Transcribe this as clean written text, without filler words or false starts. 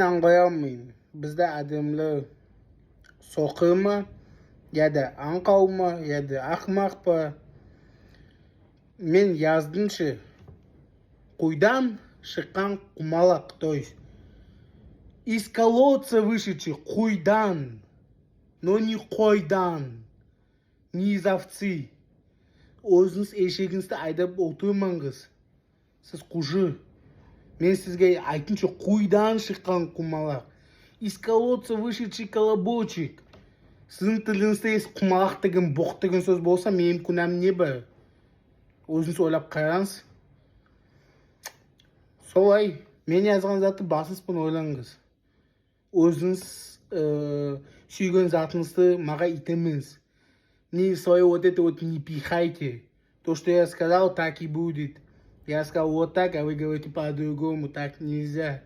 аңғара алмаймын. Бізде адамлар соқыр ма, яда аңқау ма, яда ақымақ па. Мен яздымшы, қойдан шыққан құмалақ, то есть из колодца вышедший қойдан, но не қойдан, не из овцы. Өзіңіз ешегіңізді айдап отырмаңыз. Сіз құжы. Мен сізге айтыншы, қойдан шыққан құмалақ. Из колодца вышедший колобочек. Сіздің тіліңізде құмалақ деген, боқ деген сөз болса, менің күнәм не бар? Өзіңіз ойлап қараңыз. Солай, мен жазған заты басыңызбен ойлаңыз. Өзіңіз сүйген затыңызды маға итеміз. Не свое вот это вот не пихайте. То, что я сказал, так и будет. Я сказал вот так, а вы говорите по-другому. Так нельзя.